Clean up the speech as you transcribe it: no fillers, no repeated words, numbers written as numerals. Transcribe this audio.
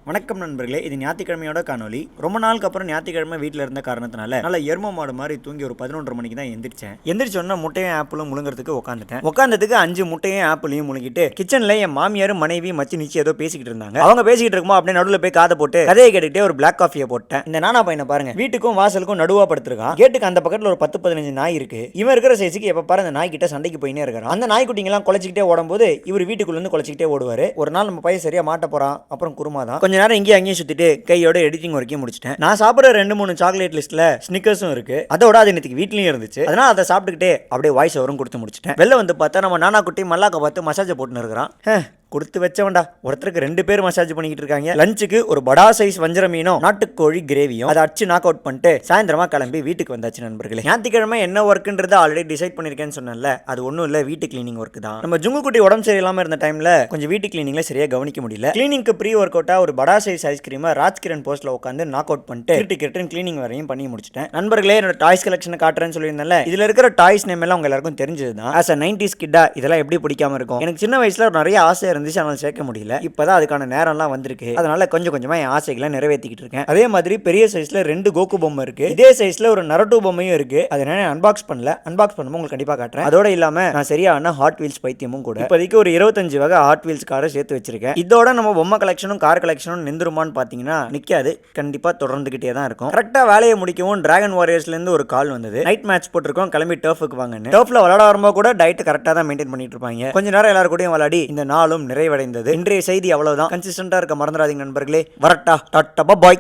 வணக்கம் நண்பர்களே, இது ஞாயிற்றுக்கிழமையோட காணொலி. ரொம்ப நாளுக்கு அப்புறம் ஞாயிற்றுக்கிழமை வீட்டில் இருந்த காரணத்தினால நல்ல எரும மாடு மாதிரி தூங்கி ஒரு 11:30 மணிக்கு தான் எந்திரிச்சேன். எந்திரிச்சோன்னா முட்டையும் ஆப்பிளும் முழுங்கிறதுக்கு உட்காந்துட்டுக்கு 5 முட்டையும் ஆப்பிளையும் முழுங்கிட்டு கிச்சனில் என் மாமியாரும் மனைவி மச்சி நிச்சு ஏதோ பேசிக்கிட்டு இருந்தாங்க. அவங்க பேசிக்கிட்டு இருக்குமோ அப்படியே நடுவில் போய் காதை போட்டு கதையை கேட்டுக்கிட்டே ஒரு பிளாக் காஃபியை போட்டேன். இந்த நானா பையனை பாருங்க, வீட்டுக்கும் வாசலுக்கும் நடுவா படுத்திருக்கான். கேட்டுக்கு அந்த பக்கத்தில் ஒரு 10-15 நாய் இருக்கு. இவன் இருக்கிற சைஸுக்கு எப்ப பாரு அந்த நாய் கிட்ட சண்டைக்கு போயினே இருக்கிறான். அந்த நாய்க்குட்டிங்கெல்லாம் குலைச்சிக்கிட்டே ஓடும்போது இவர் வீட்டுக்குள்ள இருந்து குலைச்சிக்கிட்டே ஓடுவாரு. ஒரு நாள் நம்ம பையன் சரியா மாட்ட போறான். அப்புறம் குருமா தான். கொஞ்ச நேரம் இங்கேயும் அங்கேயும் சுத்திட்டு கையோட எடிட்டிங் வரைக்கும் முடிச்சிட்டேன். நான் சாப்பிட்ற 2-3 சாக்லேட் லிஸ்ட்ல ஸ்னிக்கர்ஸும் இருக்கு. அதோட அது இன்னைக்கு வீட்லயும் இருந்துச்சு. அதனால அதை சாப்பிட்டுக்கிட்டே அப்படியே வாய்ஸ் ஓவரும் கொடுத்து முடிச்சிட்டேன். வெளில வந்து பார்த்தா நம்ம நானா குட்டி மல்லாக்க பார்த்து மசாஜ் போட்டுன்னு இருக்கிறான். கொடுத்து வச்சவன்டா. ஒருத்தருக்கு 2 பேர் மசாஜ் பண்ணிக்கிட்டு இருக்காங்க. லஞ்சுக்கு ஒரு படா சைஸ் வஞ்சர மீனும் நாட்டுக்கோழி கிரேவியும் அதை அடிச்சு நாக் அவுட் பண்ணிட்டு சாயந்தரமா கிளம்பி வீட்டுக்கு வந்தாச்சு நண்பர்களே. ஞாயிற்றுக்கிழமை என்ன ஒர்க்குன்றது ஆல்ரெடி டிசைட் பண்ணிருக்கேன்னு சொன்னேன்ல, அது ஒன்றும் இல்லை, வீட்டு கிளீனிங் ஒர்க் தான். நம்ம ஜுங்குக்குட்டி உடம்பு சரியில்லாம இருந்த டைம்ல கொஞ்சம் வீட்டு கிளீனிங்ல சரியா கவனிக்க முடியல. கிளீனிங்க்கு ப்ரீ ஒர்க் அவுட்டா ஒரு படா சைஸ் ஐஸ்கிரீமை ராஜ்கிரண் போஸ்ட்ல உட்காந்து நாக் அவுட் பண்ணிட்டு கிரிட்டு கிளீனிங் வரையும் பண்ணி முடிச்சிட்டேன். நண்பர்களே, என்னோட டாய்ஸ் கலெக்ஷனை காட்டுறேன்னு சொல்லியிருந்தேன்ல, இதுல இருக்கிற டாய்ஸ் நேம் எல்லாம் உங்க எல்லாருக்கும் தெரிஞ்சதுதான். ஆஸ் அ 90s கிட்டா இதெல்லாம் எப்படி பிடிக்காம இருக்கும். எனக்கு சின்ன வயசுல நிறைய ஆசை இருந்துச்சு, ஆனால் சேர்க்க முடியல. இப்பதான் அதுக்கான நேரம்லாம் வந்திருக்கு. அதனால கொஞ்சம் கொஞ்சமா என் ஆசைகளை நிறைவேற்றிக்கிட்டு இருக்கேன். அதே மாதிரி பெரிய சைஸ்ல 2 கோகு பொம்மை இருக்கு. இதே சைஸ்ல ஒரு நரட்டோ பொம்மையும் இருக்கு. அதை நான் அன்பாக்ஸ் பண்ணல. அன்பாக்ஸ் பண்ணும்போது உங்களுக்கு கண்டிப்பா காட்டுறேன். அதோட இல்லாம நான் சரியான ஹாட் வீல்ஸ் பைத்தியமும் கூட. இப்போதைக்கு ஒரு 25 வகை ஹாட் வீல்ஸ் காரை சேர்த்து வச்சிருக்கேன். இதோட நம்ம பொம்மை கலெக்ஷனும் கார் கலெக்ஷனும் நின்றுமான்னு பாத்தீங்கன்னா நிக்காது. கண்டிப்பா தொடர்ந்துகிட்டே தான் இருக்கும். கரெக்டா வேலையை முடிக்கவும் டிராகன் வாரியர்ஸ்ல இருந்து ஒரு கால் வந்தது. நைட் மேட்ச் போட்டிருக்கோம், கிளம்பி டர்ஃபுக்கு வாங்கன்னு. டர்ஃப்ல விளையாட வரும்போது கூட டயட் கரெக்டா தான் மெயின்டைன் பண்ணிட்டு இருப்பாங்க. கொஞ்ச நேரம் எல்லாரும் கூடயும் விளையாடி இந்த நாளும் நிறைவடைந்தது. இன்றைய செய்தி அவ்வளவுதான். கன்சிஸ்டன்டா இருக்க மறந்துடாதீங்க நண்பர்களே. வரட்டா டாட்டா பாய்.